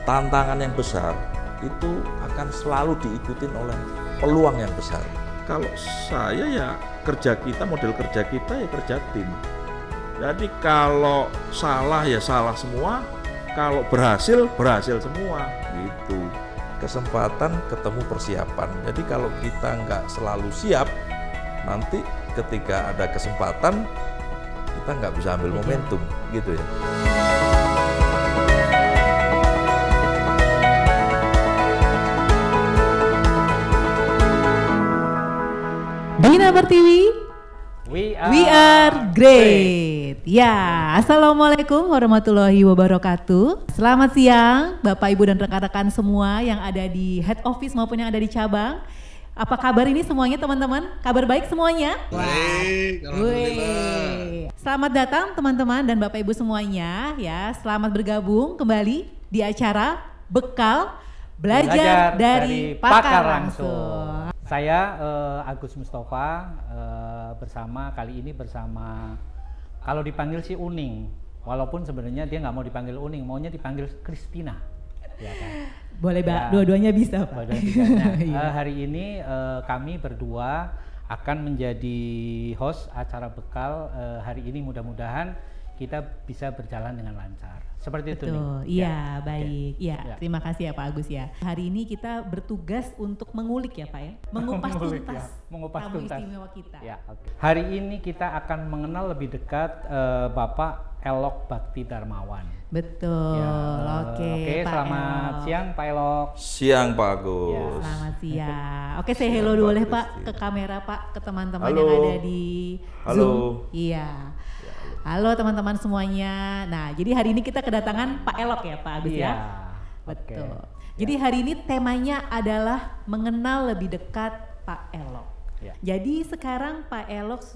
Tantangan yang besar itu akan selalu diikutin oleh peluang yang besar. Kalau saya ya model kerja kita ya kerja tim. Jadi kalau salah ya salah semua, kalau berhasil semua gitu. Kesempatan ketemu persiapan. Jadi kalau kita nggak selalu siap, nanti ketika ada kesempatan kita nggak bisa ambil momentum gitu ya. Bina Pertiwi, we are great. Ya, assalamualaikum warahmatullahi wabarakatuh. Selamat siang, Bapak, Ibu, dan rekan-rekan semua yang ada di head office maupun yang ada di cabang. Apa kabar ini semuanya, teman-teman? Kabar baik semuanya? Baik, alhamdulillah. Selamat datang teman-teman dan Bapak Ibu semuanya ya. Selamat bergabung kembali di acara Bekal Belajar dari Pakar Langsung. Saya Agus Mustafa kali ini bersama kalau dipanggil si Uning, walaupun sebenarnya dia nggak mau dipanggil Uning, maunya dipanggil Christina. Ya kan? Boleh ya, dua-duanya bisa Pak. Nah, hari ini kami berdua akan menjadi host acara Bekal hari ini, mudah-mudahan kita bisa berjalan dengan lancar. Seperti itu nih. Iya, baik. Iya, terima kasih ya Pak Agus ya. Hari ini kita bertugas untuk mengulik ya Pak ya, mengupas tuntas tamu istimewa kita. Ya, Hari ini kita akan mengenal lebih dekat Bapak Elok Bakti Darmawan. Betul. Ya, Oke, selamat siang Pak Elok. Siang Pak Agus. Ya, selamat siang. Oke, saya hello dulu boleh Pak ke kamera Pak, ke teman-teman yang ada di Zoom. Iya. Halo teman-teman semuanya. Nah, jadi hari ini kita kedatangan Pak Elok ya Pak Agus ya. Betul. Jadi hari ini temanya adalah mengenal lebih dekat Pak Elok. Jadi sekarang Pak Elok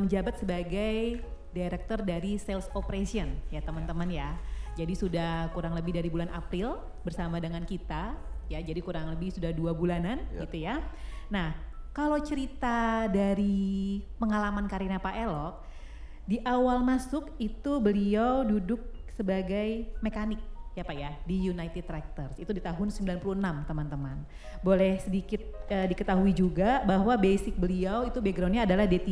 menjabat sebagai Director dari Sales Operation ya teman-teman ya. Jadi sudah kurang lebih dari bulan April bersama dengan kita ya. Jadi kurang lebih sudah 2 bulanan gitu ya. Nah, kalau cerita dari pengalaman karirnya Pak Elok, di awal masuk itu beliau duduk sebagai mekanik ya Pak ya di United Tractors, itu di tahun 96 teman-teman. Boleh sedikit diketahui juga bahwa basic beliau itu backgroundnya adalah D3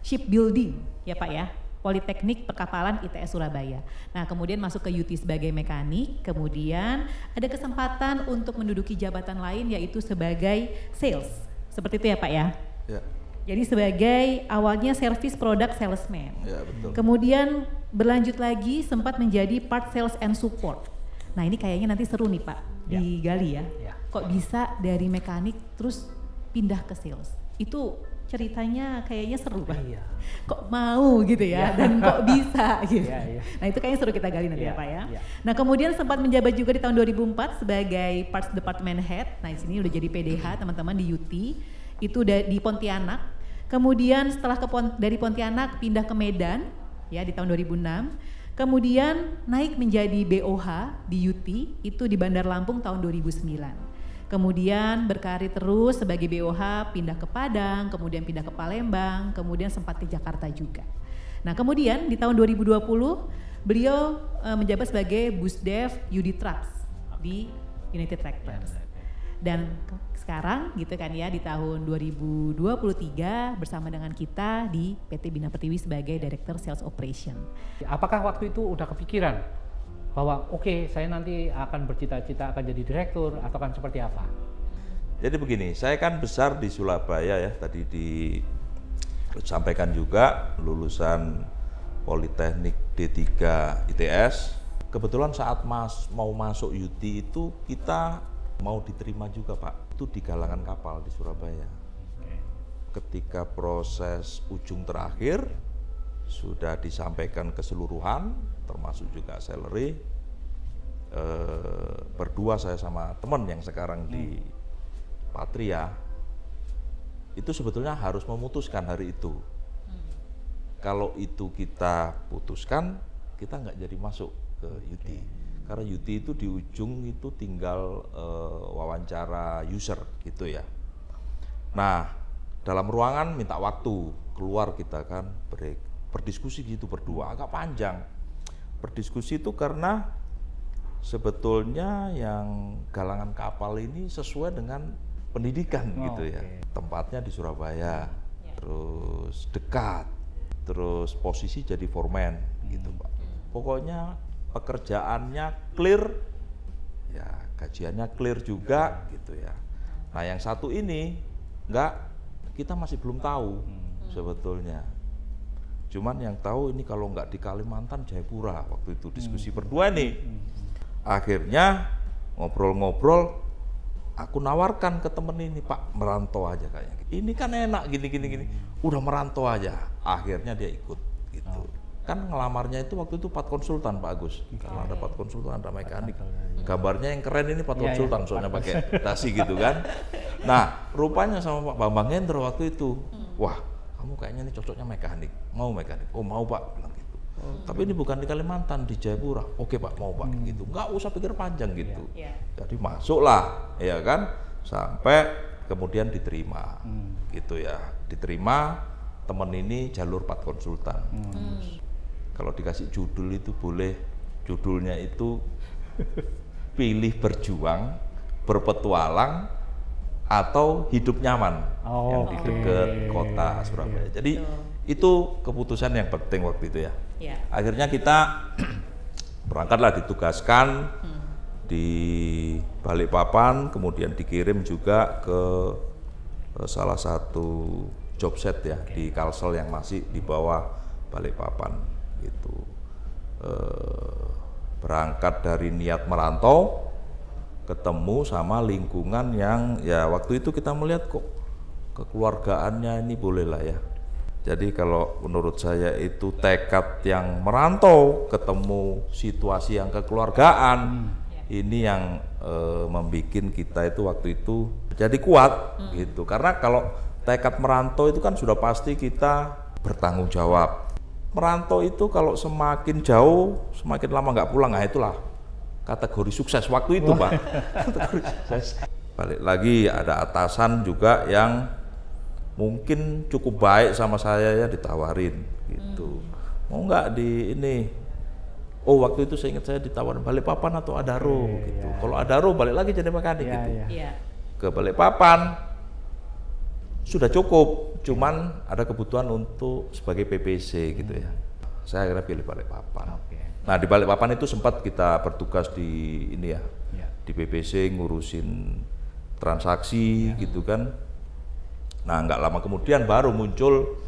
Shipbuilding ya Pak ya, Politeknik Perkapalan ITS Surabaya. Nah kemudian masuk ke UT sebagai mekanik, kemudian ada kesempatan untuk menduduki jabatan lain yaitu sebagai sales, seperti itu ya Pak ya? Ya. Jadi sebagai awalnya service product salesman, ya, betul. Kemudian berlanjut lagi sempat menjadi part sales and support. Nah ini kayaknya nanti seru nih Pak digali ya. Kok bisa dari mekanik terus pindah ke sales? Itu ceritanya kayaknya seru Pak. Kok mau gitu ya dan kok bisa gitu. Nah itu kayaknya seru kita gali nanti ya Pak ya. Nah kemudian sempat menjabat juga di tahun 2004 sebagai parts department head. Nah di sini udah jadi PDH teman-teman di UT. Itu di Pontianak, kemudian setelah dari Pontianak pindah ke Medan ya di tahun 2006, kemudian naik menjadi BOH di UT itu di Bandar Lampung tahun 2009, kemudian berkarir terus sebagai BOH pindah ke Padang, kemudian pindah ke Palembang, kemudian sempat ke Jakarta juga. Nah kemudian di tahun 2020 beliau menjabat sebagai Busdev UD Trucks di United Tractors. Dan sekarang gitu kan ya di tahun 2023 bersama dengan kita di PT Bina Pertiwi sebagai Director Sales Operation. Apakah waktu itu udah kepikiran bahwa saya nanti akan bercita-cita akan jadi direktur atau kan seperti apa? Jadi begini, saya kan besar di Surabaya ya, tadi disampaikan juga lulusan Politeknik D3 ITS. Kebetulan saat mau masuk UT itu kita mau diterima juga Pak, itu di galangan kapal di Surabaya. Ketika proses ujung terakhir sudah disampaikan keseluruhan, termasuk juga salary, berdua saya sama teman yang sekarang di Patria, itu sebetulnya harus memutuskan hari itu. Kalau itu kita putuskan, kita nggak jadi masuk ke UT. Karena UT itu di ujung itu tinggal wawancara user gitu ya. Nah dalam ruangan minta waktu keluar kita kan break berdiskusi gitu berdua agak panjang. Berdiskusi itu karena sebetulnya yang galangan kapal ini sesuai dengan pendidikan gitu ya. Tempatnya di Surabaya, terus dekat, terus posisi jadi foreman gitu Pak. Pokoknya pekerjaannya clear, ya gajiannya clear juga gitu ya. Nah yang satu ini enggak, kita masih belum tahu sebetulnya. Cuman yang tahu ini kalau enggak di Kalimantan, Jayapura waktu itu diskusi berdua nih. Akhirnya ngobrol-ngobrol, aku nawarkan ke temen ini, Pak merantau aja kayaknya. Ini kan enak gini. Udah merantau aja. Akhirnya dia ikut gitu. Kan ngelamarnya itu waktu itu 4 konsultan Pak Agus. Karena ada 4 konsultan, ada mekanik. Gambarnya yang keren ini 4 konsultan, soalnya pakai dasi gitu kan. Nah, rupanya sama Pak Bambang Hendro waktu itu, wah kamu kayaknya ini cocoknya mekanik. Mau mekanik? Oh mau Pak, bilang gitu. Tapi ini bukan di Kalimantan, di Jayapura. Oke Pak, mau Pak gitu. Nggak usah pikir panjang gitu. Jadi masuklah, ya kan, sampai kemudian diterima, gitu ya. Diterima, temen ini jalur 4 konsultan. Kalau dikasih judul itu boleh, judulnya itu pilih berjuang, berpetualang, atau hidup nyaman yang di dekat kota Surabaya. Jadi itu keputusan yang penting waktu itu ya. Akhirnya kita berangkatlah, ditugaskan di Balikpapan, kemudian dikirim juga ke salah satu job set ya di Kalsel yang masih di bawah Balikpapan gitu. Berangkat dari niat merantau, ketemu sama lingkungan yang ya waktu itu kita melihat kok kekeluargaannya ini boleh lah ya. Jadi kalau menurut saya itu tekad yang merantau, ketemu situasi yang kekeluargaan, ini yang membuat kita itu waktu itu jadi kuat gitu. Karena kalau tekad merantau itu kan sudah pasti kita bertanggung jawab. Merantau itu kalau semakin jauh, semakin lama nggak pulang, nah itulah kategori sukses waktu itu Pak. Kategori sukses. Balik lagi ada atasan juga yang mungkin cukup baik sama saya ya, ditawarin gitu. Mau nggak di ini? Oh waktu itu saya ingat saya ditawarin Balikpapan atau Adaro gitu. Kalau Adaro balik lagi jadi mekanik gitu. Ke Balikpapan sudah cukup, cuman ada kebutuhan untuk sebagai PPC gitu ya. Saya akhirnya pilih Balikpapan. Nah di Balikpapan itu sempat kita bertugas di ini ya, di PPC ngurusin transaksi gitu kan. Nah nggak lama kemudian baru muncul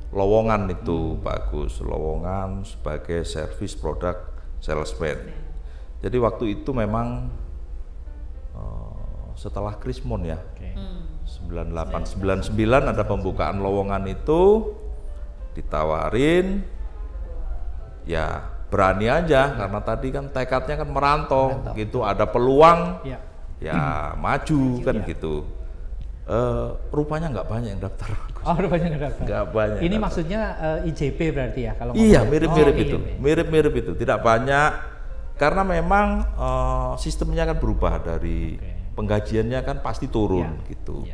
lowongan itu Pak Agus, lowongan sebagai service product salesman. Jadi waktu itu memang setelah Krismon ya, 98, 99 ada pembukaan lowongan itu, ditawarin, ya berani aja karena tadi kan tekadnya kan merantau gitu, ada peluang ya maju kan gitu. Rupanya nggak banyak yang daftar. Oh rupanya nggak daftar. Nggak banyak. Ini maksudnya IJP berarti ya kalau iya mirip-mirip itu, mirip-mirip itu, tidak banyak karena memang sistemnya kan berubah dari penggajiannya kan pasti turun gitu.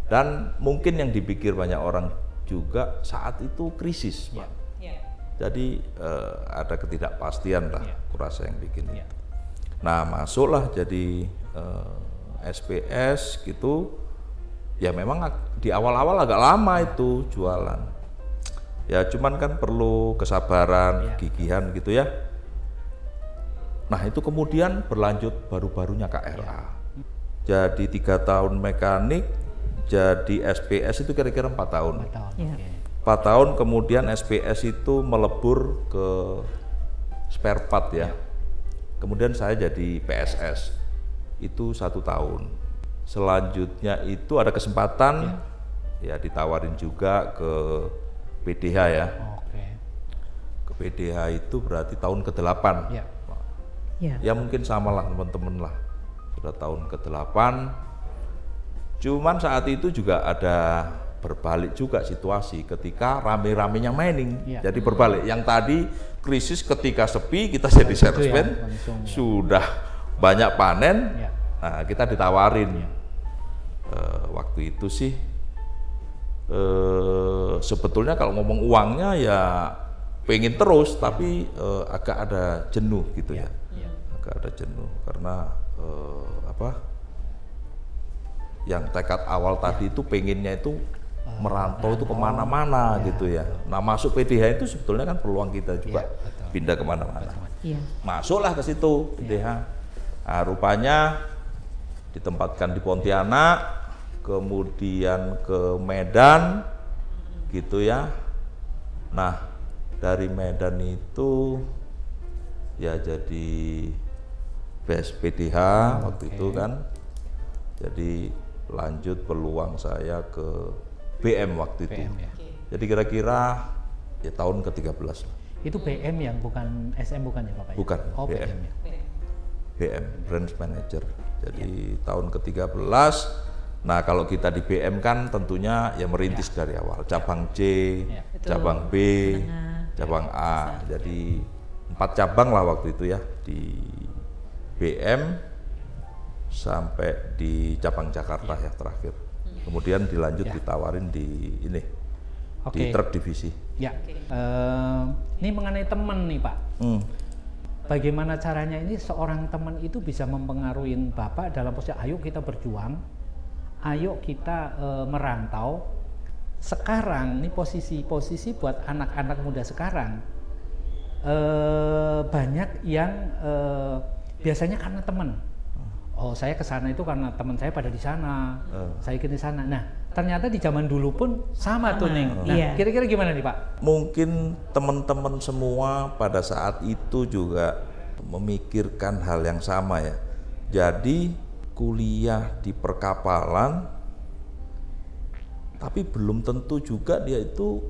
Dan mungkin yang dipikir banyak orang juga saat itu krisis, Pak. Jadi ada ketidakpastian lah, kurasa yang bikin itu. Nah masuklah jadi SPS gitu. Ya memang di awal-awal agak lama itu jualan. Ya cuman kan perlu kesabaran, gigihan gitu ya. Nah itu kemudian berlanjut baru-barunya KRA. Jadi 3 tahun mekanik, jadi SPS itu kira-kira 4 tahun. 4 tahun kemudian SPS itu melebur ke spare part ya. Kemudian saya jadi PSS, itu 1 tahun. Selanjutnya itu ada kesempatan ya ditawarin juga ke PDH ya. Ke PDH itu berarti tahun ke-8. Ya mungkin samalah teman-teman lah. Sudah tahun ke-8. Cuman saat itu juga ada berbalik juga situasi ketika rame-ramenya mining. Jadi berbalik. Yang tadi krisis ketika sepi kita jadi salesman, sudah banyak panen. Nah, kita ditawarin. Waktu itu sih sebetulnya kalau ngomong uangnya ya pengen terus, tapi agak ada jenuh gitu ya. Agak ada jenuh karena yang tekad awal tadi itu pengennya itu merantau itu kemana-mana gitu ya. Nah masuk PDH itu sebetulnya kan peluang kita juga pindah kemana-mana. Masuklah ke situ PDH. Nah, rupanya ditempatkan di Pontianak, kemudian ke Medan gitu ya. Nah dari Medan itu ya jadi PDH waktu itu kan. Jadi lanjut peluang saya ke BM waktu itu. Jadi kira-kira ya tahun ke-13. Itu BM yang bukan SM bukan ya Bapak? Bukan, oh, BM. Ya. BM, Branch Manager. Jadi tahun ke-13. Nah kalau kita di BM kan tentunya ya merintis dari awal. Cabang C, cabang B, cabang A. Jadi 4 cabang lah waktu itu ya di BM sampai di cabang Jakarta ya terakhir. Kemudian dilanjut ditawarin di ini di truk divisi. Ya, ini mengenai teman nih Pak. Bagaimana caranya ini seorang teman itu bisa mempengaruhi Bapak dalam posisi ayo kita berjuang, ayo kita merantau. Sekarang ini posisi buat anak-anak muda sekarang banyak yang biasanya karena teman. Oh saya ke sana itu karena teman saya pada di sana, saya ikut di sana. Nah ternyata di zaman dulu pun sama tuh Neng. Nah kira-kira gimana nih Pak? Mungkin teman-teman semua pada saat itu juga memikirkan hal yang sama ya. Jadi kuliah di perkapalan, tapi belum tentu juga dia itu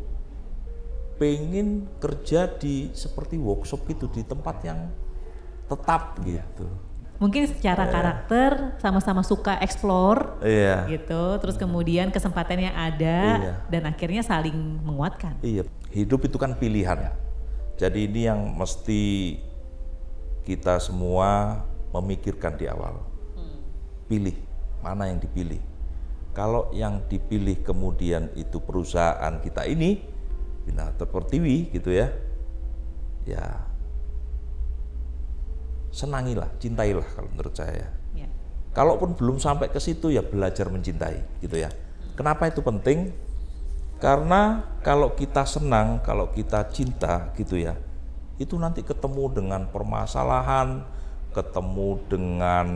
pengen kerja di seperti workshop gitu di tempat yang tetap gitu. Mungkin secara karakter sama-sama suka explore gitu, terus kemudian kesempatannya ada dan akhirnya saling menguatkan. Iya, hidup itu kan pilihan. Jadi ini yang mesti kita semua memikirkan di awal. Pilih, mana yang dipilih. Kalau yang dipilih kemudian itu perusahaan kita ini, Binator Pertiwi gitu ya, ya senangilah, cintailah kalau menurut saya. Kalaupun belum sampai ke situ ya belajar mencintai gitu ya. Kenapa itu penting? Karena kalau kita senang, kalau kita cinta gitu ya, itu nanti ketemu dengan permasalahan, ketemu dengan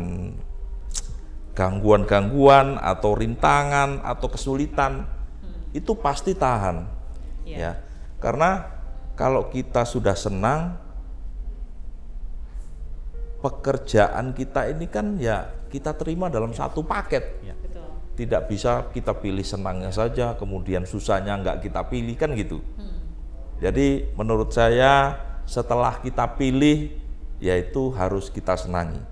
gangguan-gangguan atau rintangan atau kesulitan, itu pasti tahan. Ya. Karena kalau kita sudah senang, pekerjaan kita ini kan ya kita terima dalam satu paket. Tidak bisa kita pilih senangnya saja, kemudian susahnya nggak kita pilih kan gitu. Jadi menurut saya setelah kita pilih, yaitu harus kita senangi.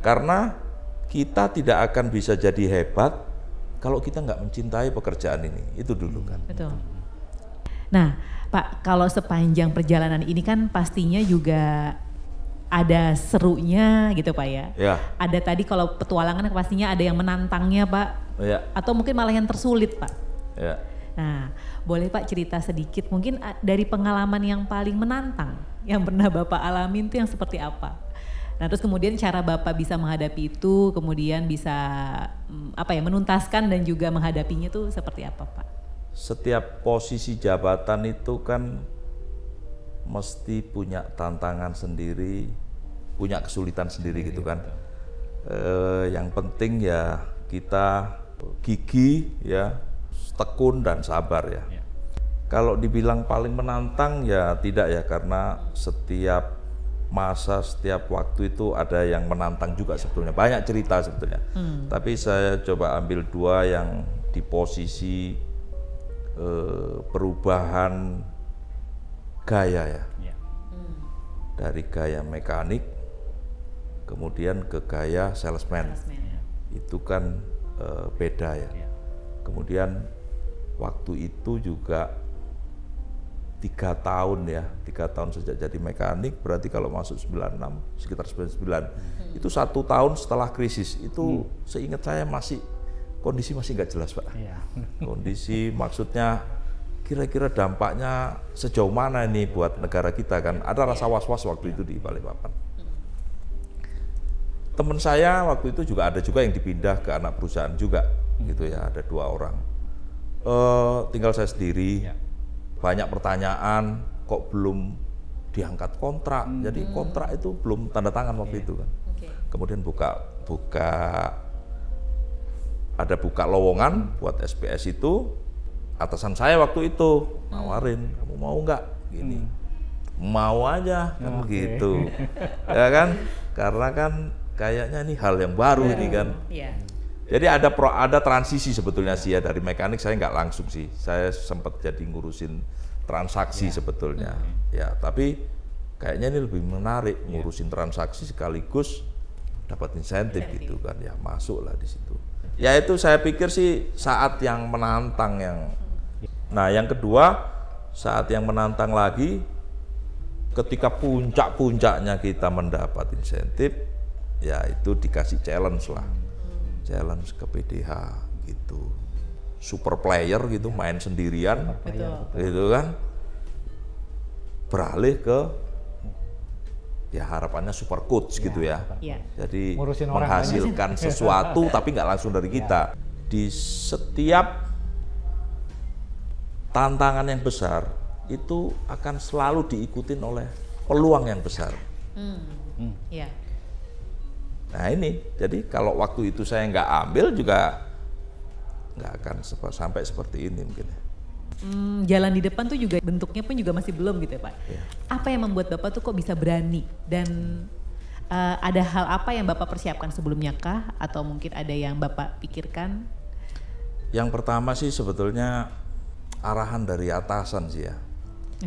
Karena kita tidak akan bisa jadi hebat kalau kita nggak mencintai pekerjaan ini. Itu dulu kan. Betul. Nah Pak, kalau sepanjang perjalanan ini kan pastinya juga ada serunya gitu Pak ya. Ada tadi kalau petualangan pastinya ada yang menantangnya Pak. Atau mungkin malah yang tersulit Pak. Nah boleh Pak cerita sedikit mungkin dari pengalaman yang paling menantang yang pernah Bapak alamin itu yang seperti apa? Nah terus kemudian cara Bapak bisa menghadapi itu, kemudian bisa menuntaskan dan juga menghadapinya itu seperti apa Pak? Setiap posisi jabatan itu kan mesti punya tantangan sendiri, punya kesulitan sendiri gitu kan. Yang penting ya kita gigih ya, tekun dan sabar ya. Kalau dibilang paling menantang ya tidak ya, karena setiap masa, setiap waktu itu ada yang menantang juga sebetulnya. Banyak cerita sebetulnya. Tapi saya coba ambil 2 yang di posisi perubahan gaya ya, dari gaya mekanik kemudian ke gaya salesman. Itu kan beda ya. Kemudian waktu itu juga 3 tahun ya, 3 tahun sejak jadi mekanik, berarti kalau masuk 96 sekitar 99. Itu 1 tahun setelah krisis. Itu seingat saya kondisi masih nggak jelas Pak. Kondisi maksudnya kira-kira dampaknya sejauh mana ini buat negara kita kan. Ada rasa was-was waktu itu di Balikpapan. Teman saya waktu itu juga ada juga yang dipindah ke anak perusahaan juga gitu ya, ada 2 orang. Tinggal saya sendiri, banyak pertanyaan kok belum diangkat kontrak. Jadi kontrak itu belum tanda tangan waktu itu kan. Kemudian buka lowongan buat SPS itu. Atasan saya waktu itu nawarin, kamu mau nggak gini? Mau aja kan gitu. Ya kan? Karena kan kayaknya ini hal yang baru ini kan. Jadi ada transisi sebetulnya sih ya, dari mekanik saya nggak langsung sih. Saya sempat jadi ngurusin transaksi sebetulnya. Ya, tapi kayaknya ini lebih menarik ngurusin transaksi sekaligus dapat insentif gitu kan. Ya, masuklah di situ. Ya itu saya pikir sih saat yang menantang yang. Nah, yang kedua, saat yang menantang lagi ketika puncak-puncaknya kita mendapat insentif, ya itu dikasih challenge lah. Challenge ke PDH gitu. Super player gitu, main sendirian. Gitu kan. Beralih ke ya harapannya super coach gitu ya. Jadi menghasilkan sesuatu tapi nggak langsung dari kita. Di setiap tantangan yang besar itu akan selalu diikutin oleh peluang yang besar. Nah ini, jadi kalau waktu itu saya nggak ambil juga nggak akan sampai seperti ini mungkin. Jalan di depan tuh juga bentuknya pun juga masih belum gitu ya Pak. Apa yang membuat Bapak tuh kok bisa berani dan ada hal apa yang Bapak persiapkan sebelumnya kah? Atau mungkin ada yang Bapak pikirkan? Yang pertama sih sebetulnya arahan dari atasan sih ya.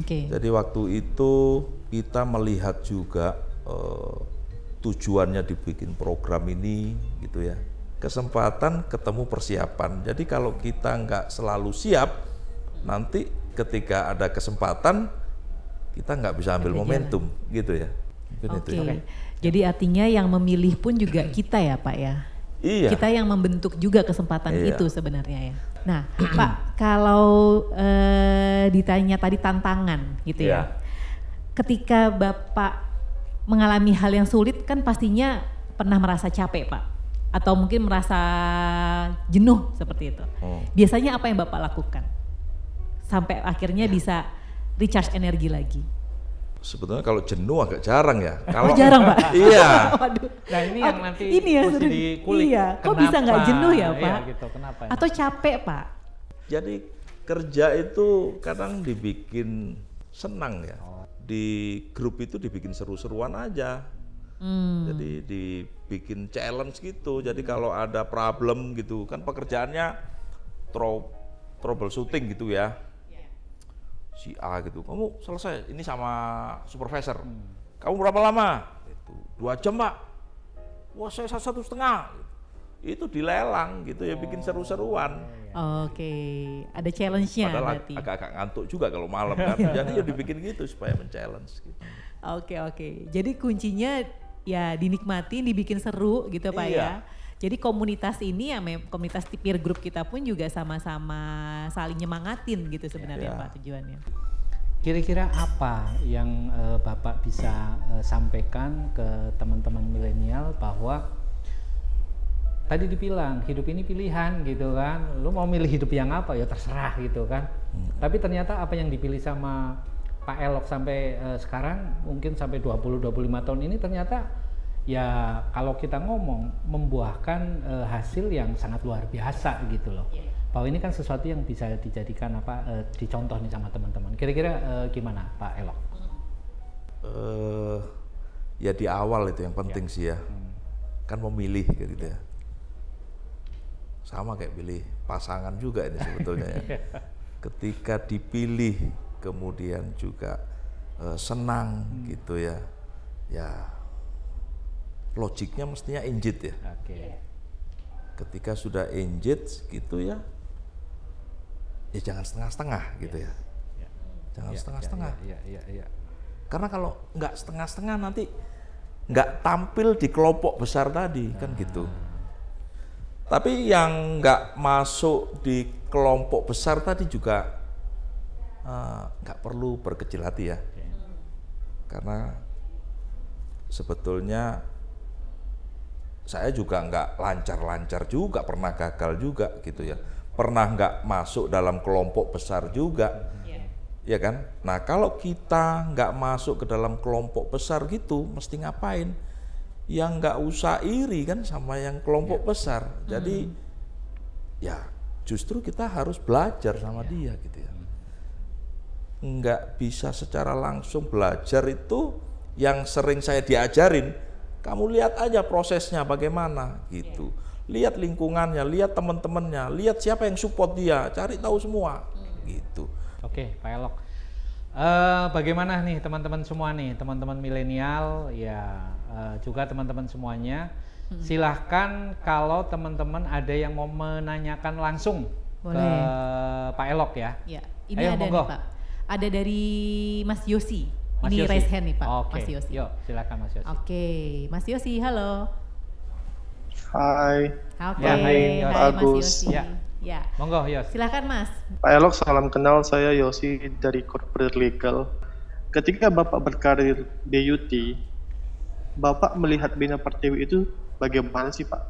Jadi waktu itu kita melihat juga tujuannya dibikin program ini gitu ya. Kesempatan ketemu persiapan. Jadi kalau kita nggak selalu siap, nanti ketika ada kesempatan kita nggak bisa ambil momentum gitu ya. Itu. Jadi artinya yang memilih pun juga kita ya Pak ya. Iya. Kita yang membentuk juga kesempatan itu sebenarnya ya. Nah Pak, kalau ditanya tadi tantangan gitu ya. Ketika Bapak mengalami hal yang sulit kan pastinya pernah merasa capek Pak. Atau mungkin merasa jenuh seperti itu. Biasanya apa yang Bapak lakukan? Sampai akhirnya bisa recharge energi lagi. Sebetulnya kalau jenuh agak jarang ya. Kalau jarang Pak? Iya. Waduh. Nah ini yang nanti mesti dikulik. Iya, kok bisa nggak jenuh ya Pak? Iya, gitu. Kenapa? Atau capek Pak? Jadi kerja itu kadang dibikin senang ya. Di grup itu dibikin seru-seruan aja. Jadi dibikin challenge gitu. Jadi kalau ada problem gitu kan pekerjaannya troubleshooting gitu ya. Si A gitu, kamu selesai ini sama supervisor. Kamu berapa lama? Itu 2 jam Pak. Wah saya 1,5. Itu dilelang gitu ya, bikin seru-seruan. Ada challenge-nya padahal berarti. agak-agak ngantuk juga kalau malam kan. Jadi ya dibikin gitu supaya men-challenge gitu. Oke. Jadi kuncinya ya dinikmatin, dibikin seru gitu Pak ya. Jadi komunitas ini ya komunitas peer group kita pun juga sama-sama saling nyemangatin gitu sebenarnya Pak tujuannya. Kira-kira apa yang Bapak bisa sampaikan ke teman-teman milenial bahwa tadi dibilang hidup ini pilihan gitu kan, lu mau milih hidup yang apa ya terserah gitu kan. Tapi ternyata apa yang dipilih sama Pak Elok sampai sekarang mungkin sampai 20-25 tahun ini ternyata ya kalau kita ngomong membuahkan hasil yang sangat luar biasa gitu loh. Bahwa ini kan sesuatu yang bisa dijadikan dicontoh nih sama teman-teman. Kira-kira gimana Pak Elok? Ya di awal itu yang penting sih ya. Kan memilih gitu ya. Sama kayak pilih pasangan juga ini sebetulnya ya. Ketika dipilih kemudian juga senang gitu ya. Ya logiknya mestinya engage ya. Ketika sudah engage gitu ya jangan setengah-setengah gitu ya. Jangan setengah-setengah. Karena kalau nggak setengah-setengah nanti nggak tampil di kelompok besar tadi kan gitu. Tapi yang nggak masuk di kelompok besar tadi juga nggak perlu berkecil hati ya, karena sebetulnya saya juga nggak lancar-lancar juga, pernah gagal juga gitu ya, pernah nggak masuk dalam kelompok besar juga, ya kan? Nah kalau kita nggak masuk ke dalam kelompok besar gitu, mesti ngapain? Yang nggak usah iri kan sama yang kelompok besar. Jadi ya justru kita harus belajar sama dia gitu ya. Nggak bisa secara langsung belajar itu yang sering saya diajarin. Kamu lihat aja prosesnya bagaimana gitu. Lihat lingkungannya, lihat teman-temannya, lihat siapa yang support dia, cari tahu semua gitu. Oke, Pak Elok. Bagaimana nih teman-teman semua nih, teman-teman milenial ya, juga teman-teman semuanya. Silahkan kalau teman-teman ada yang mau menanyakan langsung ke Pak Elok ya. Ya, ini ayo, ada monggo. nih Pak. Ada dari Mas Yosi. Mas Ini Yosi. raise hand nih Pak, Oke, Mas Yosi. yuk silakan Mas Yosi. Oke, Mas Yosi, halo. Hai, Oke, Ya, hai, Mas Agus. Yosi. Ya. Ya, Monggo Yos. silakan Mas. Pak Elok, salam kenal. Saya Yosi dari Corporate Legal. Ketika Bapak berkarir di UT, Bapak melihat Bina Pertiwi itu bagaimana sih Pak?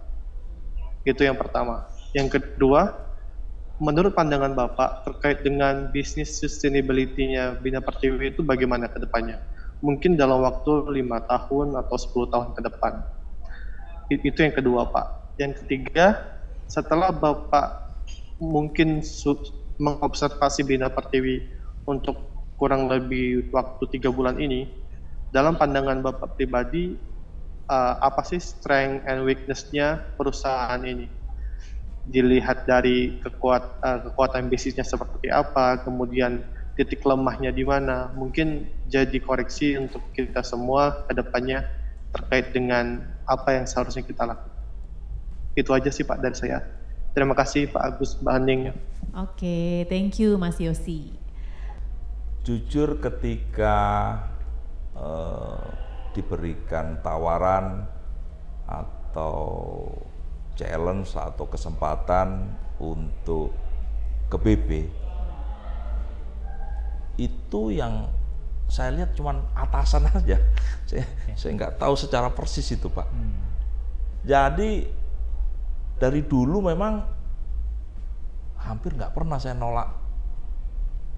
Itu yang pertama. Yang kedua, menurut pandangan Bapak terkait dengan bisnis sustainability-nya Bina Pertiwi itu bagaimana ke depannya? Mungkin dalam waktu 5 tahun atau 10 tahun ke depan. Itu yang kedua Pak. Yang ketiga, setelah Bapak mungkin mengobservasi Bina Pertiwi untuk kurang lebih waktu 3 bulan ini, dalam pandangan Bapak pribadi, apa sih strength and weakness-nya perusahaan ini? Dilihat dari kekuatan bisnisnya seperti apa, kemudian titik lemahnya di mana, mungkin jadi koreksi untuk kita semua ke depannya terkait dengan apa yang seharusnya kita lakukan. Itu aja sih Pak dari saya. Terima kasih Pak Agus, Mbak Aning. Oke, thank you Mas Yosi. Jujur ketika diberikan tawaran atau challenge atau kesempatan untuk ke BB, itu yang saya lihat cuman atasan aja. Saya nggak tahu secara persis itu Pak. Jadi dari dulu memang hampir nggak pernah saya nolak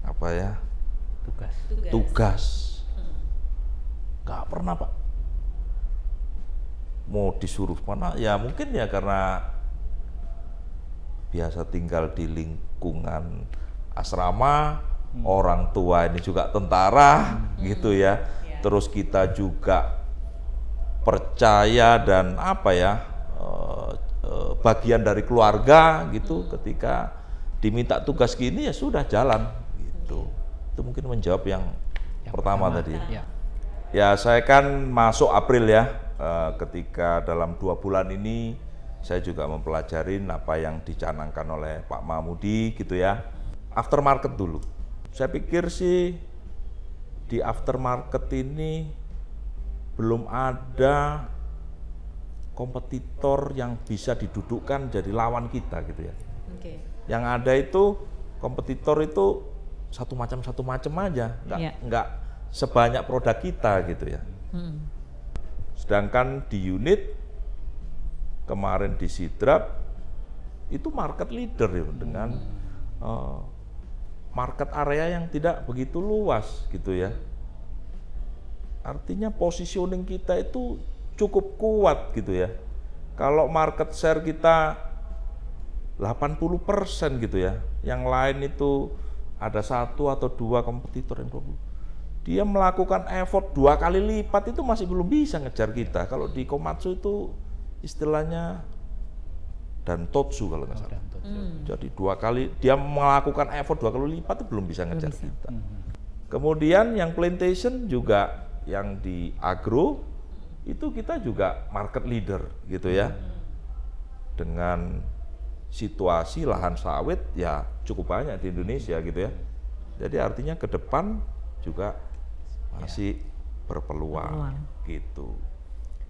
apa ya tugas. Nggak pernah Pak. Mau disuruh mana ya mungkin ya karena biasa tinggal di lingkungan asrama, orang tua ini juga tentara gitu ya. Terus kita juga percaya dan apa ya, bagian dari keluarga gitu. Ketika diminta tugas gini ya sudah jalan gitu. Itu mungkin menjawab yang pertama tadi. Ya saya kan masuk April ya, ketika dalam 2 bulan ini saya juga mempelajarin apa yang dicanangkan oleh Pak Mahmudi gitu ya. Aftermarket dulu. Saya pikir sih di aftermarket ini belum ada kompetitor yang bisa didudukkan jadi lawan kita gitu ya. Yang ada itu kompetitor itu satu macam aja, nggak sebanyak produk kita gitu ya. Sedangkan di unit kemarin di Sidrap itu market leader ya, dengan market area yang tidak begitu luas gitu ya. Artinya positioning kita itu cukup kuat gitu ya. Kalau market share kita 80% gitu ya, yang lain itu ada 1 atau 2 kompetitor yang 20. Dia melakukan effort 2 kali lipat itu masih belum bisa ngejar kita. Kalau di Komatsu itu istilahnya dan Totsu kalau nggak salah. Jadi 2 kali dia melakukan effort 2 kali lipat itu belum bisa ngejar kita. Kemudian yang plantation juga yang di agro itu kita juga market leader gitu ya. Dengan situasi lahan sawit ya cukup banyak di Indonesia gitu ya. Jadi artinya ke depan juga masih berpeluang gitu.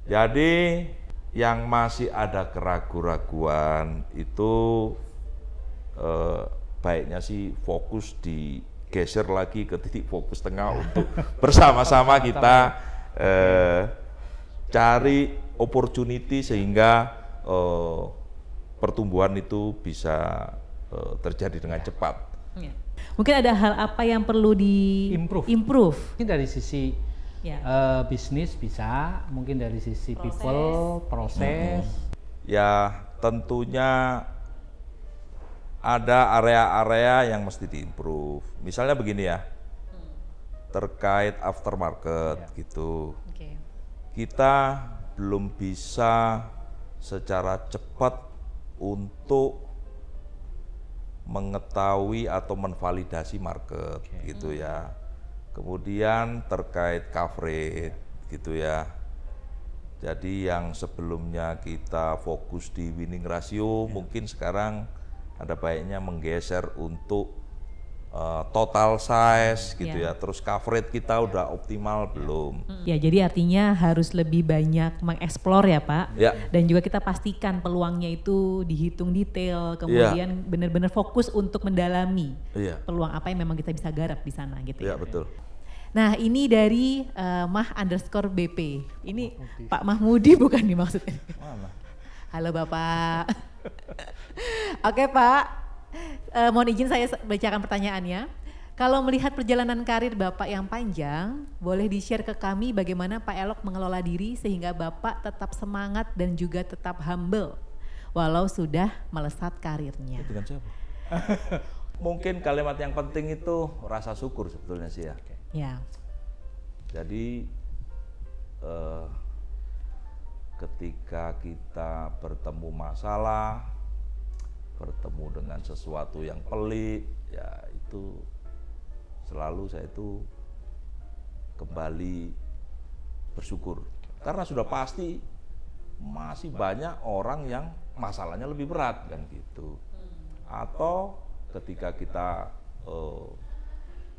Jadi yang masih ada keraguan-raguan itu baiknya sih fokus di geser lagi ke titik fokus tengah untuk bersama-sama kita cari opportunity sehingga pertumbuhan itu bisa terjadi dengan cepat. Ya. Mungkin ada hal apa yang perlu improve? Mungkin dari sisi bisnis bisa, mungkin dari sisi people, proses. Ya tentunya ada area-area yang mesti diimprove. Misalnya begini ya, terkait aftermarket gitu. Kita belum bisa secara cepat untuk mengetahui atau menvalidasi market gitu ya. Kemudian terkait coverage gitu ya. Jadi yang sebelumnya kita fokus di winning ratio, mungkin sekarang ada baiknya menggeser untuk total size gitu ya. Terus coverage kita udah optimal belum? Ya, jadi artinya harus lebih banyak mengeksplor ya Pak. Ya. Dan juga kita pastikan peluangnya itu dihitung detail, kemudian benar-benar fokus untuk mendalami peluang apa yang memang kita bisa garap di sana gitu ya. Iya betul. Nah ini dari Mah_BP. Ini Pak Mahmudi bukan nih maksudnya? Halo Bapak. Oke Pak, mohon izin saya bacakan pertanyaannya. Kalau melihat perjalanan karir Bapak yang panjang, boleh di-share ke kami bagaimana Pak Elok mengelola diri sehingga Bapak tetap semangat dan juga tetap humble walau sudah melesat karirnya. Dengan siapa? Mungkin kalimat yang penting itu rasa syukur sebetulnya sih ya. Ya. Jadi ketika kita bertemu masalah, bertemu dengan sesuatu yang pelik, ya itu selalu saya itu kembali bersyukur. Karena sudah pasti masih banyak orang yang masalahnya lebih berat kan gitu. Atau ketika kita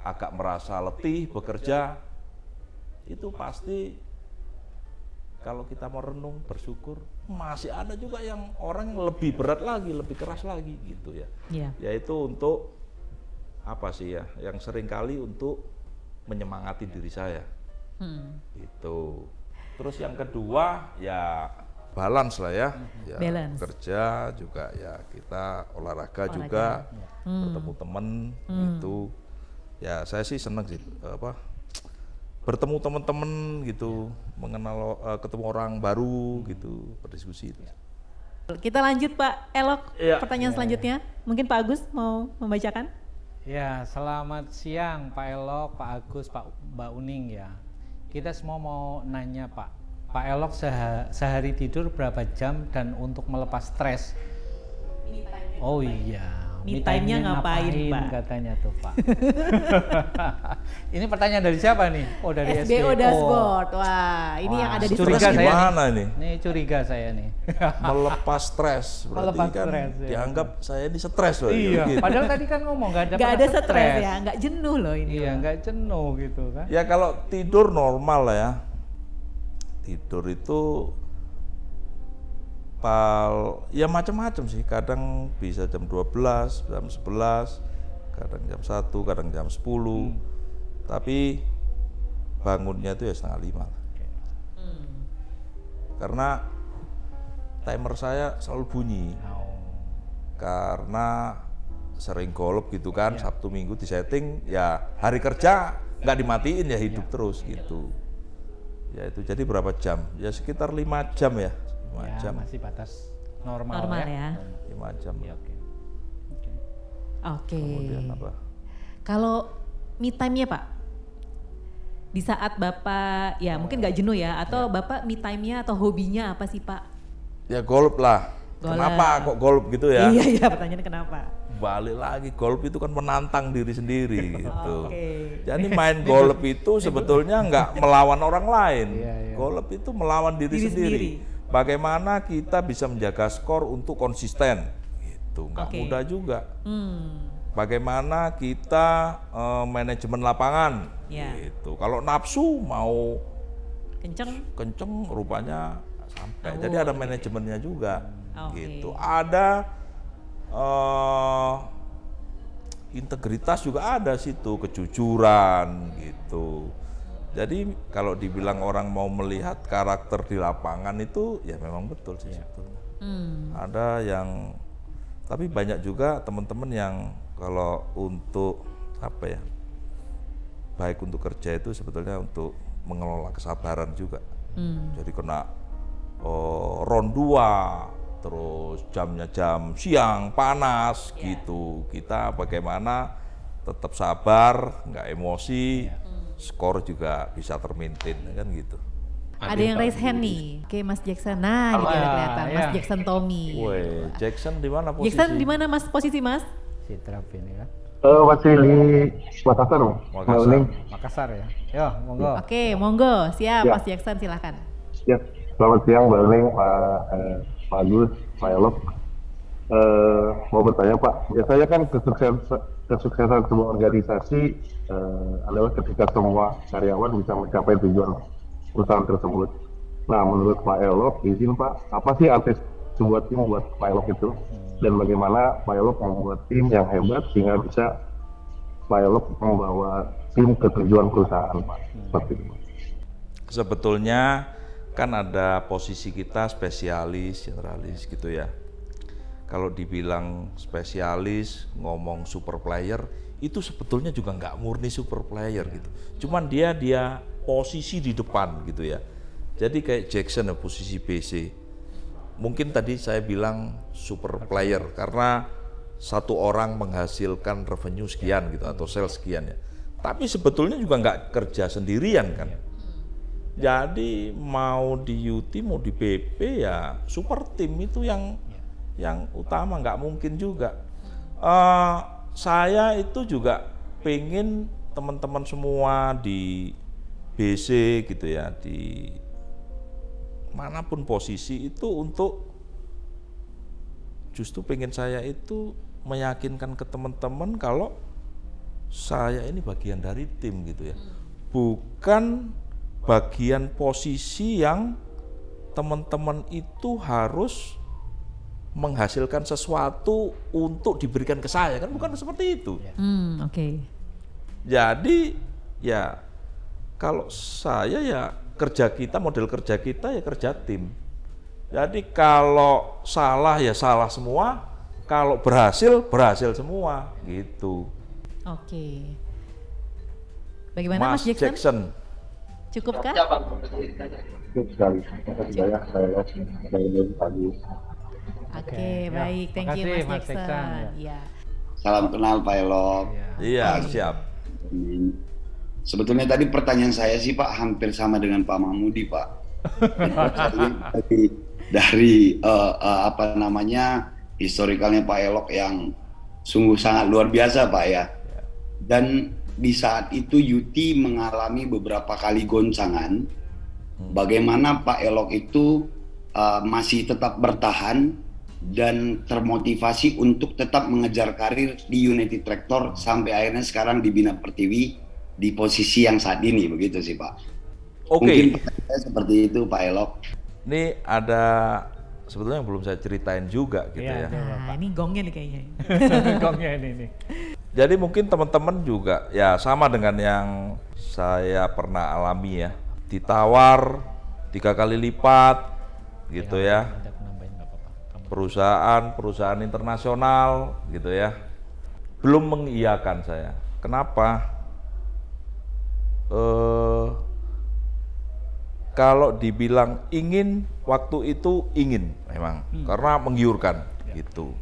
agak merasa letih bekerja, itu pasti kalau kita merenung bersyukur masih ada juga yang orang yang lebih berat lagi, lebih keras lagi gitu ya. Yaitu untuk apa sih ya, yang seringkali untuk menyemangati diri saya. Itu. Terus yang kedua ya balance lah ya. Balance. Kerja juga ya, kita olahraga juga, bertemu teman itu. Ya saya sih senang sih bertemu teman-teman gitu, mengenal ketemu orang baru gitu, berdiskusi itu. Kita lanjut Pak Elok, pertanyaan selanjutnya. Mungkin Pak Agus mau membacakan? Ya, selamat siang Pak Elok, Pak Agus, Mbak Uning ya. Kita semua mau nanya Pak Elok sehari tidur berapa jam dan untuk melepas stres? Oh iya. Me time-nya ngapain Pak? Katanya tuh Pak. Ini pertanyaan dari siapa nih? Oh dari SBO Dashboard. Wah, ini yang ada di curiga saya gimana nih? Ini curiga saya nih. Melepas stres, berarti kan stres, dianggap saya ini stres loh. Iya, gitu. padahal tadi kan ngomong nggak ada stres ya, nggak jenuh loh ini. Iya, nggak jenuh gitu kan. Ya kalau tidur normal lah ya. Tidur itu ya macam-macam sih, kadang bisa jam 12, jam 11, kadang jam 1, kadang jam 10, tapi bangunnya itu ya 4:30 karena timer saya selalu bunyi, karena sering golop gitu kan, Sabtu Minggu di setting, ya hari kerja nggak dimatiin ya hidup terus gitu. Ya itu jadi berapa jam? Ya sekitar 5 jam ya. 5 jam. Masih batas normal ya. 5 jam. Ya, Oke. Kemudian apa? Kalau me time-nya Pak, di saat Bapak ya mungkin nggak jenuh ya, atau Bapak me time-nya atau hobinya apa sih Pak? Ya golf lah. Kenapa kok golf gitu ya? Iya, pertanyaannya kenapa? Balik lagi, golf itu kan menantang diri sendiri gitu. Jadi main golf itu sebetulnya nggak melawan orang lain. Golf itu melawan diri sendiri. Bagaimana kita bisa menjaga skor untuk konsisten, gitu. Nggak mudah juga. Bagaimana kita manajemen lapangan, gitu. Kalau nafsu mau kenceng, rupanya sampai. Jadi ada manajemennya juga, gitu. Ada integritas juga ada situ, kejujuran gitu. Jadi kalau dibilang orang mau melihat karakter di lapangan itu ya memang betul sih sebetulnya. Ada yang, tapi banyak juga teman-teman yang kalau untuk apa ya, baik untuk kerja itu sebetulnya untuk mengelola kesabaran juga. Jadi kena ron 2, terus jamnya jam siang panas gitu. Kita bagaimana tetap sabar, nggak emosi, skor juga bisa termaintain kan gitu. Ada yang raise hand nih, oke Mas Jackson. Nah, gitu udah kelihatan, Mas Jackson Tommy. Woi, Jackson di mana posisi? Jackson di mana Mas posisi Mas? Sitrap ini kan. Masih di Makassar, Makassar ya. Yo, monggo. Oke, monggo. Siap, Mas Jackson silahkan. Ya, selamat siang Mbak Eling, Pak Agus, Pak Elok. Mau bertanya Pak, biasanya kan kesuksesan sebuah organisasi adalah ketika semua karyawan bisa mencapai tujuan perusahaan tersebut. Nah, menurut Pak Elok, izin Pak, apa sih arti sebuah tim buat Pak Elok itu? Dan bagaimana Pak Elok membuat tim yang hebat sehingga bisa Pak Elok membawa tim ke tujuan perusahaan, Pak? Seperti itu. Sebetulnya kan ada posisi kita spesialis, generalis gitu ya. Kalau dibilang spesialis, ngomong super player, itu sebetulnya juga nggak murni super player gitu. Cuman dia posisi di depan gitu ya. Jadi kayak Jackson ya, posisi BC. Mungkin tadi saya bilang super player karena satu orang menghasilkan revenue sekian gitu atau sales sekian ya. Tapi sebetulnya juga nggak kerja sendirian kan. Jadi mau di UT mau di BP ya super tim itu yang utama, nggak mungkin juga. Saya itu juga pengen teman-teman semua di BC gitu ya, di manapun posisi itu untuk justru pengen saya itu meyakinkan ke teman-teman kalau saya ini bagian dari tim gitu ya, bukan bagian posisi yang teman-teman itu harus menghasilkan sesuatu untuk diberikan ke saya, kan bukan seperti itu. Oke. Jadi ya kalau saya ya kerja kita, model kerja kita ya kerja tim. Jadi kalau salah ya salah semua, kalau berhasil semua gitu. Oke. Bagaimana Mas Jackson? Cukup kah? Cukup sekali. Terima kasih banyak saya pagi. Oke, baik. Thank you Mas Jackson. Iya. Salam kenal Pak Elok. Iya, siap. Sebetulnya tadi pertanyaan saya sih Pak hampir sama dengan Pak Mahmudi Pak. dari historikalnya Pak Elok yang sungguh sangat luar biasa Pak ya. Dan di saat itu Yuti mengalami beberapa kali goncangan. Bagaimana Pak Elok itu masih tetap bertahan dan termotivasi untuk tetap mengejar karir di United Tractor sampai akhirnya sekarang di Bina Pertiwi di posisi yang saat ini, begitu sih Pak. Mungkin pertanyaan seperti itu Pak Elok. Ini ada sebetulnya yang belum saya ceritain juga gitu ya. Nah, ini gongnya nih kayaknya. Gongnya ini. Jadi mungkin teman-teman juga ya sama dengan yang saya pernah alami ya. Ditawar 3 kali lipat gitu ya. Perusahaan internasional gitu ya. Belum mengiyakan saya. Kenapa? Kalau dibilang ingin, waktu itu ingin memang karena menggiurkan gitu.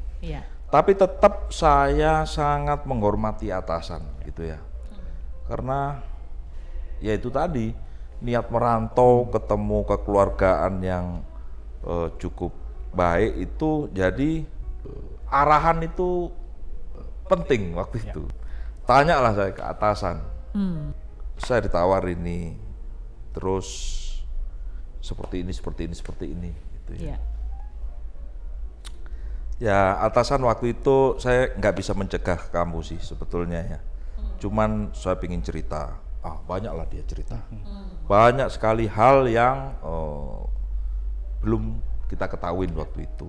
Tapi tetap saya sangat menghormati atasan gitu ya. Karena ya itu tadi niat merantau, ketemu kekeluargaan yang cukup baik itu, jadi arahan itu penting waktu itu. Tanyalah saya ke atasan. Saya ditawar ini, terus seperti ini gitu ya. Ya atasan waktu itu saya nggak bisa mencegah kamu sih sebetulnya ya. Cuman saya ingin cerita, banyaklah dia cerita. Banyak sekali hal yang belum kita ketahuin waktu itu.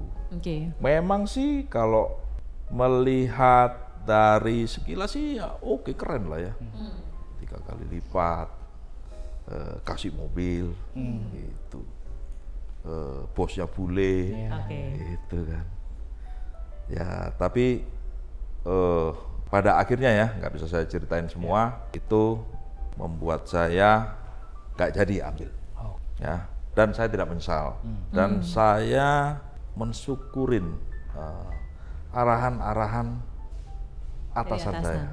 Memang sih kalau melihat dari sekilas sih ya oke, keren lah ya. 3 kali lipat, kasih mobil, gitu. Bosnya bule, gitu kan. Ya tapi pada akhirnya ya, nggak bisa saya ceritain semua, itu membuat saya nggak jadi ambil. Ya, dan saya tidak menyesal. Dan saya mensyukurin arahan-arahan atasan saya.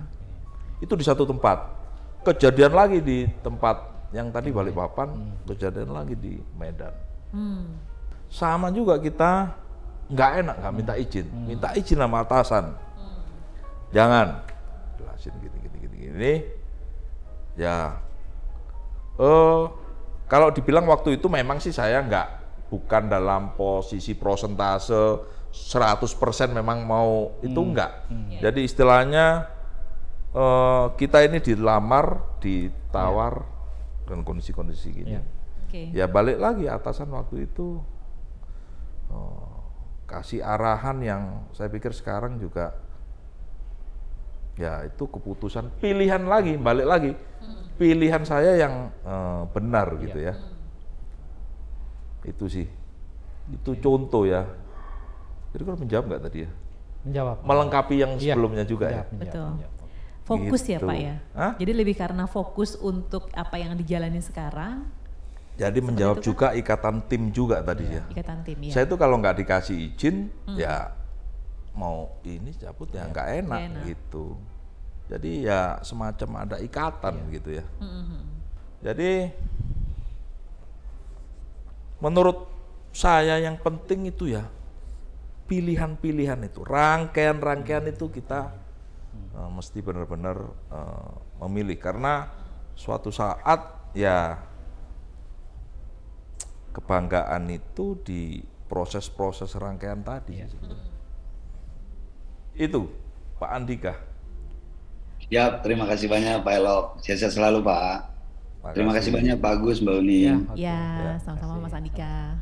Itu di satu tempat. Kejadian lagi di tempat yang tadi Balikpapan, kejadian lagi di Medan. Sama juga, kita nggak enak, nggak minta izin sama atasan. Jangan, jelasin gini. Ya, kalau dibilang waktu itu memang sih saya bukan dalam posisi prosentase 100% memang mau itu enggak. Jadi istilahnya kita ini dilamar, ditawar dengan kondisi-kondisi gini. Ya balik lagi, atasan waktu itu kasih arahan yang saya pikir sekarang juga ya itu keputusan, pilihan lagi, balik lagi pilihan saya yang benar gitu ya. Itu sih, itu contoh ya. Jadi kalau menjawab nggak tadi ya? Menjawab. Melengkapi yang sebelumnya juga ya. Betul. Fokus gitu. Ya Pak ya. Jadi lebih karena fokus untuk apa yang dijalani sekarang. Jadi menjawab juga ikatan tim juga tadi ya. Ikatan tim ya. Saya itu kalau nggak dikasih izin ya mau ini cabut ya nggak enak gitu. Jadi ya semacam ada ikatan gitu ya. Jadi menurut saya yang penting itu ya pilihan-pilihan itu, rangkaian-rangkaian itu kita mesti benar-benar memilih, karena suatu saat ya kebanggaan itu di proses-proses rangkaian tadi. Itu Pak Andika. Ya, terima kasih banyak Pak Elok. Sehat selalu Pak. Terima kasih banyak Pak Agus, Mbak Uni. Ya, sama-sama Mas Andika.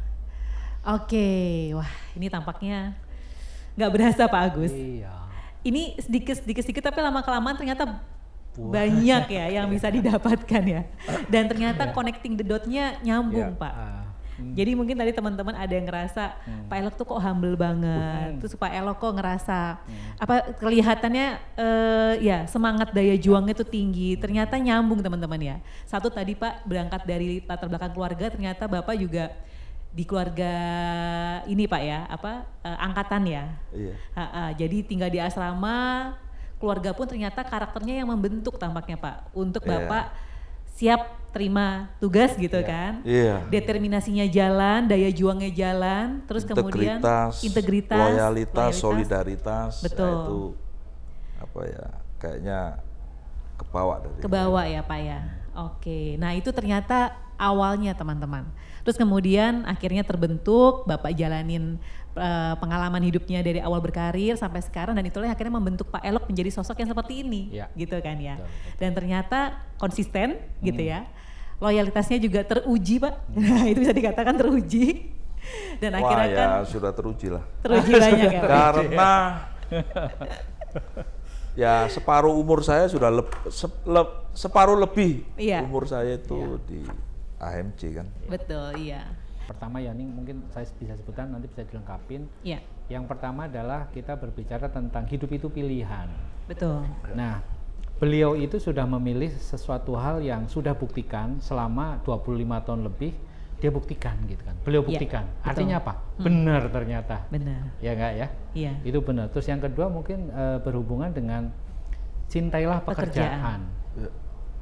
Oke, wah ini tampaknya nggak berasa Pak Agus. Ini sedikit tapi lama-kelamaan ternyata banyak ya yang bisa didapatkan ya. Dan ternyata connecting the dot-nya nyambung Pak. Jadi mungkin tadi teman-teman ada yang ngerasa Pak Elok tuh kok humble banget, terus Pak Elok kok ngerasa apa kelihatannya ya semangat daya juangnya tuh tinggi. Ternyata nyambung teman-teman ya. Satu tadi Pak berangkat dari latar belakang keluarga, ternyata Bapak juga di keluarga ini Pak ya, angkatan ya. Jadi tinggal di asrama, keluarga pun ternyata karakternya yang membentuk tampaknya Pak untuk Bapak siap terima tugas gitu kan. Determinasinya jalan, daya juangnya jalan, terus kemudian integritas, loyalitas, solidaritas. Betul. Ya itu apa ya, kayaknya kebawa ya Pak ya. Oke, nah itu ternyata awalnya teman-teman. Terus kemudian akhirnya terbentuk, Bapak jalanin pengalaman hidupnya dari awal berkarir sampai sekarang, dan itulah yang akhirnya membentuk Pak Elok menjadi sosok yang seperti ini, gitu kan ya. Dan ternyata konsisten gitu ya, loyalitasnya juga teruji Pak, itu bisa dikatakan teruji. Dan akhirnya ya, kan sudah teruji lah. Teruji banyak ya Pak. Karena ya separuh umur saya sudah separuh lebih umur saya itu di AMC kan. Betul, iya. Pertama ya, ini mungkin saya bisa sebutkan, nanti bisa dilengkapin. Yang pertama adalah kita berbicara tentang hidup itu pilihan. Betul. Nah, beliau itu sudah memilih sesuatu hal yang sudah buktikan selama 25 tahun lebih, dia buktikan gitu kan. Beliau buktikan. Artinya apa? Benar ternyata. Benar. Ya enggak ya? Iya. Itu benar. Terus yang kedua mungkin berhubungan dengan cintailah pekerjaan.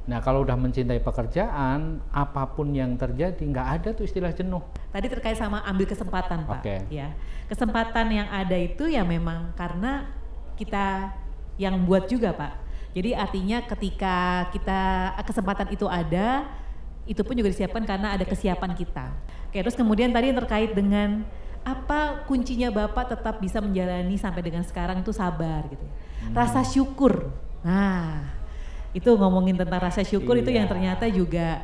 Nah, kalau udah mencintai pekerjaan, apapun yang terjadi, nggak ada tuh istilah jenuh. Tadi terkait sama ambil kesempatan Pak. Ya, kesempatan yang ada itu ya memang karena kita yang buat juga Pak. Jadi artinya ketika kesempatan itu ada, itu pun juga disiapkan karena ada kesiapan kita. Oke, terus kemudian tadi yang terkait dengan apa kuncinya Bapak tetap bisa menjalani sampai dengan sekarang itu sabar gitu. Rasa syukur. Nah, itu ngomongin tentang rasa syukur itu yang ternyata juga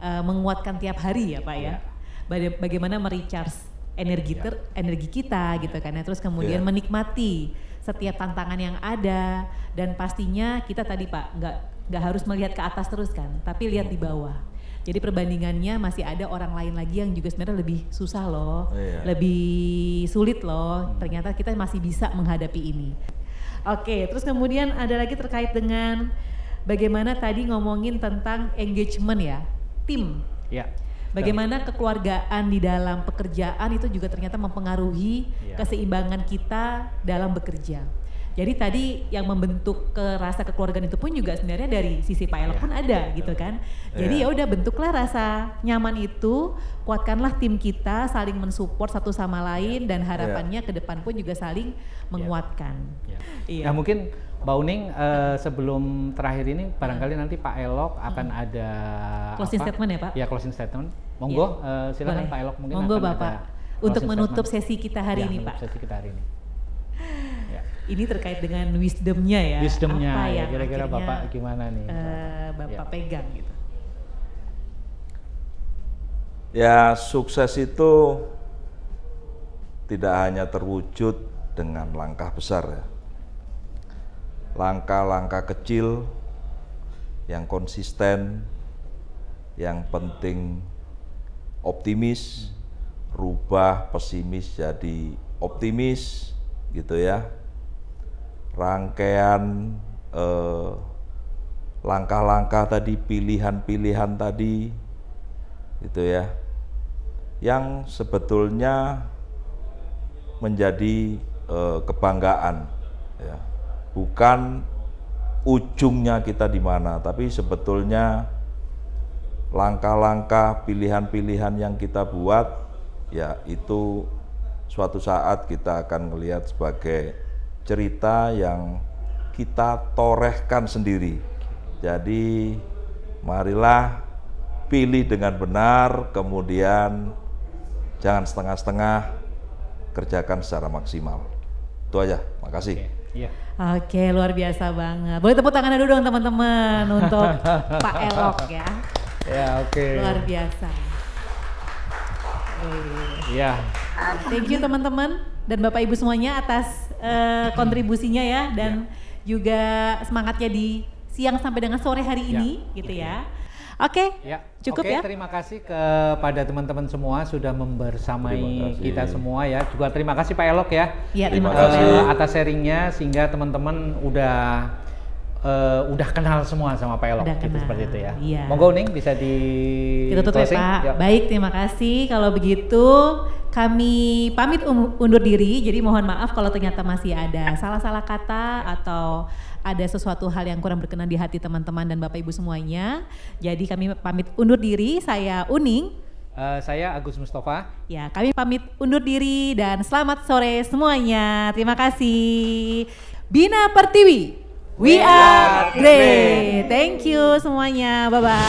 menguatkan tiap hari ya Pak ya. Bagaimana merecharge energi kita gitu kan ya. Terus kemudian menikmati setiap tantangan yang ada, dan pastinya kita tadi Pak nggak harus melihat ke atas terus kan, tapi lihat di bawah. Jadi perbandingannya masih ada orang lain lagi yang juga sebenarnya lebih susah loh, lebih sulit loh. Ternyata kita masih bisa menghadapi ini. Oke, terus kemudian ada lagi terkait dengan bagaimana tadi ngomongin tentang engagement ya, tim. Ya. Bagaimana kekeluargaan di dalam pekerjaan itu juga ternyata mempengaruhi keseimbangan kita dalam bekerja. Jadi tadi yang membentuk rasa kekeluargaan itu pun juga sebenarnya dari sisi Pak Elok pun ada gitu kan. Jadi ya udah bentuklah rasa nyaman itu, kuatkanlah tim kita, saling mensupport satu sama lain dan harapannya ke depan pun juga saling menguatkan. Nah mungkin Mbak Uning sebelum terakhir ini barangkali nanti Pak Elok akan ada closing statement ya Pak? Ya closing statement. Monggo silakan Pak Elok mungkin. Monggo Bapak untuk menutup sesi kita hari ini Pak. Sesi kita hari ini. Ini terkait dengan wisdomnya ya. Wisdomnya apa ya, yang kira-kira akhirnya, Bapak gimana nih? Bapak pegang gitu. Ya sukses itu tidak hanya terwujud dengan langkah besar ya. Langkah-langkah kecil yang konsisten, yang penting optimis, rubah pesimis jadi optimis gitu ya. Rangkaian langkah-langkah tadi, pilihan-pilihan tadi gitu ya, yang sebetulnya menjadi kebanggaan ya. Bukan ujungnya kita di mana, tapi sebetulnya langkah-langkah pilihan-pilihan yang kita buat ya itu suatu saat kita akan melihat sebagai cerita yang kita torehkan sendiri. Jadi marilah pilih dengan benar, kemudian jangan setengah-setengah, kerjakan secara maksimal. Itu aja, makasih. Oke, luar biasa banget. Boleh tepuk tangan dulu dong teman-teman untuk Pak Elok ya. Ya, oke. Luar biasa. Ya. Thank you teman-teman dan Bapak Ibu semuanya atas kontribusinya ya, dan juga semangatnya di siang sampai dengan sore hari ini gitu ya. Oke, cukup ya. Terima kasih kepada teman-teman semua sudah membersamai kita semua ya. Juga terima kasih Pak Elok ya. Iya, terima kasih atas sharingnya, sehingga teman-teman udah kenal semua sama Pak Elok gitu, seperti itu ya. Iya. Monggo Ning bisa kita tutup ya Pak. Ya. Baik, terima kasih. Kalau begitu kami pamit undur diri. Jadi mohon maaf kalau ternyata masih ada salah-salah kata atau ada sesuatu hal yang kurang berkenan di hati teman-teman dan Bapak Ibu semuanya. Jadi kami pamit undur diri. Saya Uning. Saya Agus Mustafa. Ya, kami pamit undur diri dan selamat sore semuanya. Terima kasih. Bina Pertiwi. We are great. Thank you semuanya. Bye-bye.